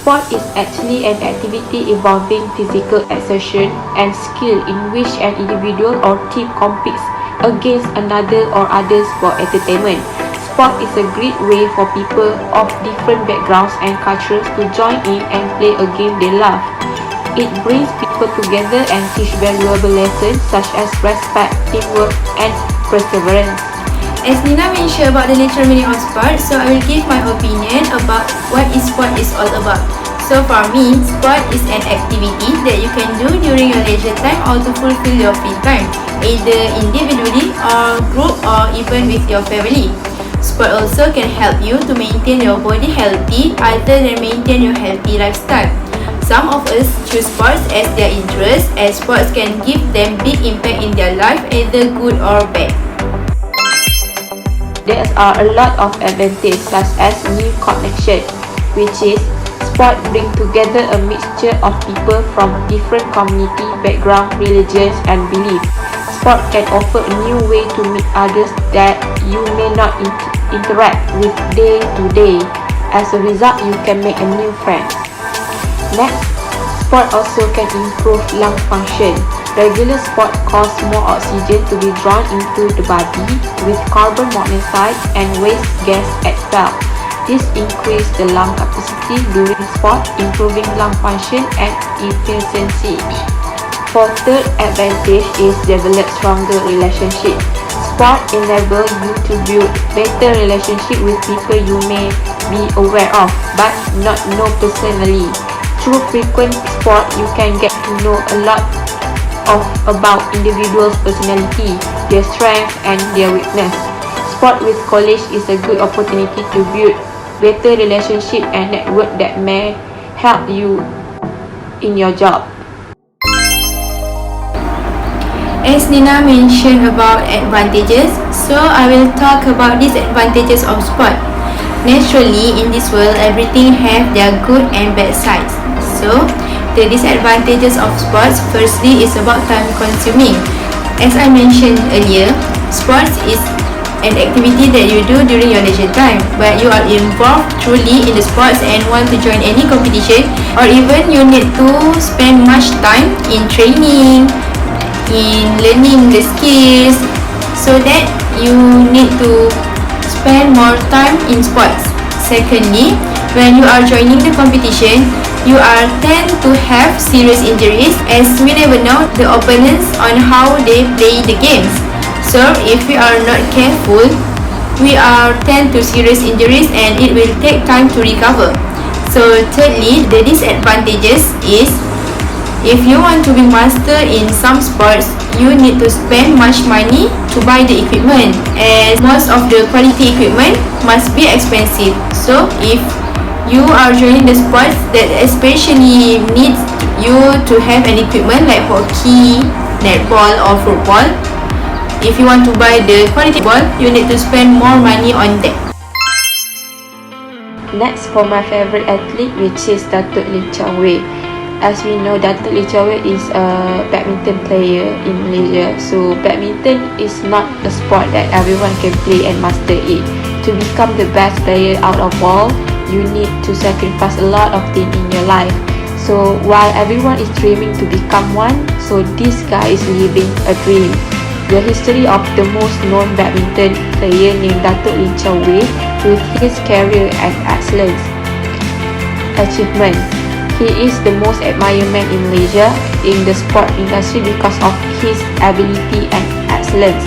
Sport is actually an activity involving physical exertion and skill in which an individual or team competes against another or others for entertainment. Sport is a great way for people of different backgrounds and cultures to join in and play a game they love. It brings people together and teach valuable lessons such as respect, teamwork, and perseverance. As Nina mentioned about the literal meaning of sport, so I will give my opinion about what sport is all about. So for me, sport is an activity that you can do during your leisure time or to fulfill your free time, either individually or group or even with your family. Sport also can help you to maintain your body healthy other than maintain your healthy lifestyle. Some of us choose sports as their interest, as sports can give them big impact in their life, either good or bad. There are a lot of advantages such as new connection, which is sport bring together a mixture of people from different community, background, religions and beliefs. Sport can offer a new way to meet others that you may not interact with day to day. As a result, you can make a new friends. Next, sport also can improve lung function. Regular sport causes more oxygen to be drawn into the body with carbon monoxide and waste gas expelled. This increases the lung capacity during sport, improving lung function and efficiency. For third advantage is develop stronger relationship. Sport enables you to build better relationship with people you may be aware of but not know personally. Through frequent sport, you can get to know a lot about individuals' personality, their strengths and their weakness. Sport with college is a good opportunity to build better relationship and network that may help you in your job. As Nina mentioned about advantages, so I will talk about disadvantages of sport. Naturally, in this world, everything have their good and bad sides. So, the disadvantages of sports, firstly, is about time consuming. As I mentioned earlier, sports is an activity that you do during your leisure time, but you are involved truly in the sports and want to join any competition, or even you need to spend much time in training, in learning the skills, so that you need to spend more time in sports. Secondly, when you are joining the competition, you are tend to have serious injuries as we never know the opponents on how they play the games. So if we are not careful, we are tend to serious injuries and it will take time to recover. So thirdly, the disadvantages is if you want to be master in some sports, you need to spend much money to buy the equipment, as most of the quality equipment must be expensive. So if you are joining the sports that especially needs you to have an equipment like hockey, netball or football, if you want to buy the quality ball, you need to spend more money on that. Next, for my favorite athlete, which is Datuk Lee Chong Wei. As we know, Datuk Lee Chong Wei is a badminton player in Malaysia. So badminton is not a sport that everyone can play and master it. To become the best player out of all, you need to sacrifice a lot of things in your life. So while everyone is dreaming to become one, so this guy is living a dream. The history of the most known badminton player named Datuk Lee Chong Wei with his career and excellence achievement. He is the most admired man in Malaysia in the sport industry because of his ability and excellence.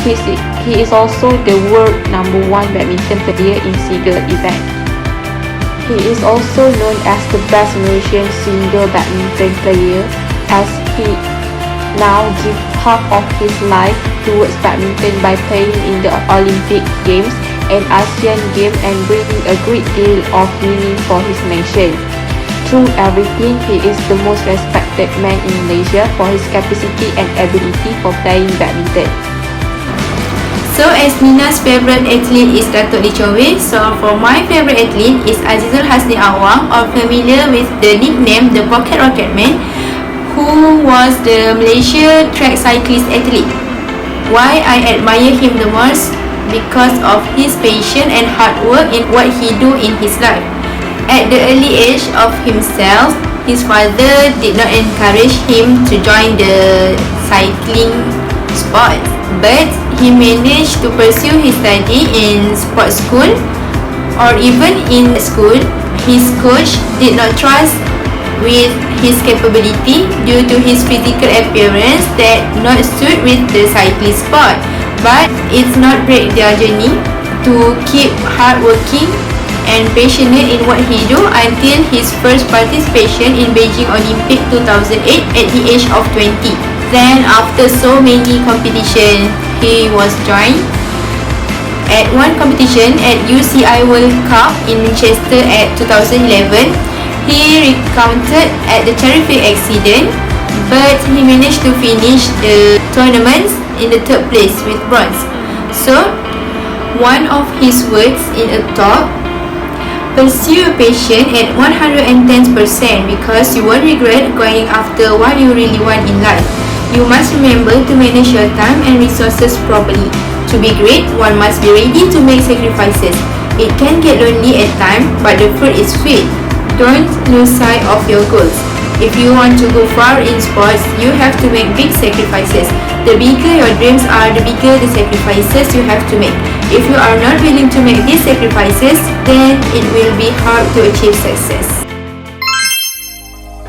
He is also the world #1 badminton player in single event. He is also known as the best Malaysian single badminton player, as he now gives half of his life towards badminton by playing in the Olympic Games and Asian Games and bringing a great deal of meaning for his nation. Through everything, he is the most respected man in Malaysia for his capacity and ability for playing badminton. So as Nina's favourite athlete is Datuk Lee Chong Wei, so for my favourite athlete is Azizul Hasni Awang, or familiar with the nickname the Pocket Rocket Man, who was the Malaysia track cyclist athlete. Why I admire him the most? Because of his passion and hard work in what he do in his life. At the early age of himself, his father did not encourage him to join the cycling sport, but he managed to pursue his study in sports school, or even in school. His coach did not trust with his capability due to his physical appearance that not suit with the cycling sport, but it's not break their journey to keep hardworking and passionate in what he do until his first participation in Beijing Olympic 2008 at the age of 20. Then after so many competitions, he was joined at one competition at UCI World Cup in Manchester at 2011. He recounted at the terrific accident, but he managed to finish the tournament in the third place with bronze. So, one of his words in a talk: pursue your passion at 110% because you won't regret going after what you really want in life. You must remember to manage your time and resources properly. To be great, one must be ready to make sacrifices. It can get lonely at times, but the fruit is sweet. Don't lose sight of your goals. If you want to go far in sports, you have to make big sacrifices. The bigger your dreams are, the bigger the sacrifices you have to make. If you are not willing to make these sacrifices, then it will be hard to achieve success.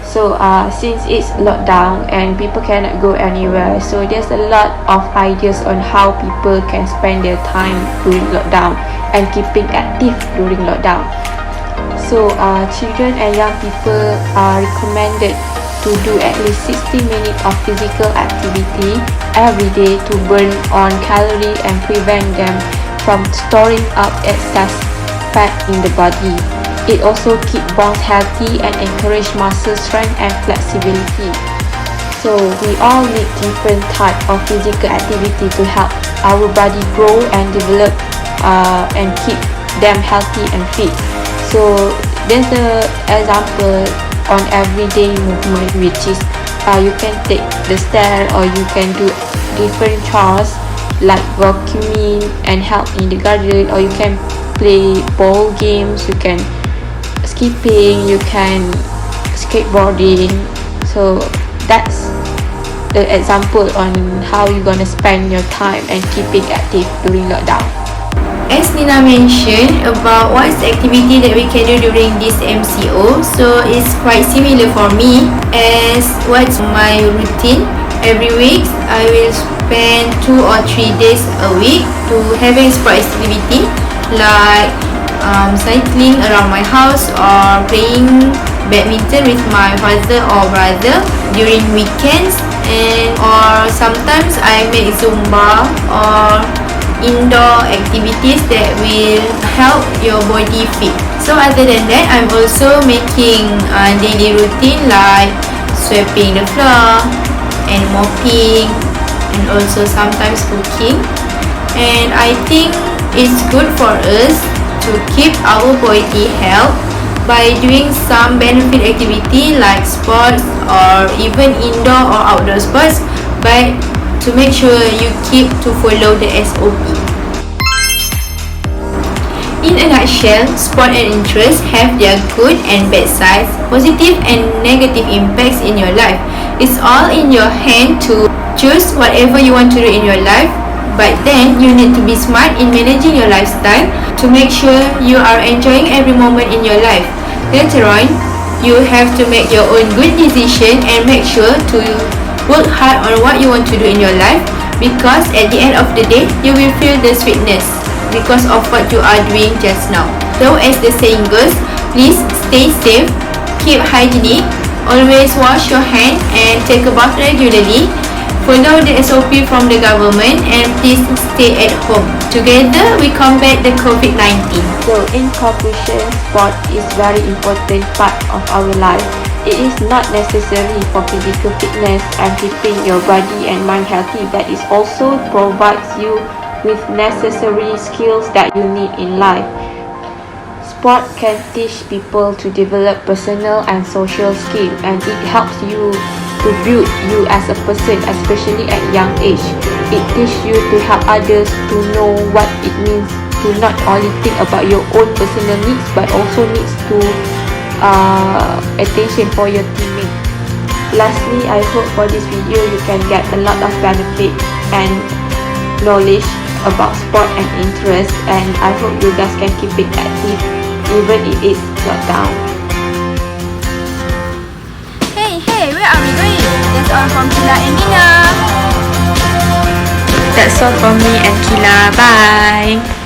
So since it's lockdown and people cannot go anywhere, so there's a lot of ideas on how people can spend their time during lockdown and keeping active during lockdown. So children and young people are recommended to do at least 60 minutes of physical activity every day to burn on calories and prevent them from storing up excess fat in the body. It also keeps bones healthy and encourage muscle strength and flexibility. So we all need different type of physical activity to help our body grow and develop and keep them healthy and fit. So there's an example on everyday movement, which is you can take the stair or you can do different chores like vacuuming and help in the garden, or you can play ball games, you can skipping, you can skateboarding. So that's the example on how you're gonna spend your time and keeping active during lockdown. As Nina mentioned about what's the activity that we can do during this MCO, so it's quite similar for me as what's my routine. Every week I will spend 2 or 3 days a week to having sport activity like cycling around my house or playing badminton with my father or brother during weekends, and or sometimes I make Zumba or indoor activities that will help your body fit. So other than that, I'm also making a daily routine like sweeping the floor and mopping, and also sometimes cooking. And I think it's good for us to keep our body health by doing some benefit activity like sports or even indoor or outdoor sports, but to make sure you keep to follow the SOP. In a nutshell, sport and interest have their good and bad sides, positive and negative impacts in your life. It's all in your hand to choose whatever you want to do in your life, but then you need to be smart in managing your lifestyle to make sure you are enjoying every moment in your life. Later on, you have to make your own good decision and make sure to work hard on what you want to do in your life, because at the end of the day, you will feel the sweetness because of what you are doing just now. So as the saying goes, Please stay safe, keep hygienic, always wash your hands and take a bath regularly. Follow the SOP from the government and please stay at home. Together we combat the COVID-19. So in conclusion, sport is very important part of our life. It is not necessary for physical fitness and keeping your body and mind healthy, but it also provides you with necessary skills that you need in life. Sport can teach people to develop personal and social skills, and it helps you to build you as a person, especially at young age. It teaches you to help others to know what it means to not only think about your own personal needs, but also needs to attention for your teammates. Lastly, I hope for this video you can get a lot of benefit and knowledge about sport and interest, and I hope you guys can keep it active even if it's not down. Hey, where are we going? That's all from Kila and Nina. That's all from me and Kila. Bye.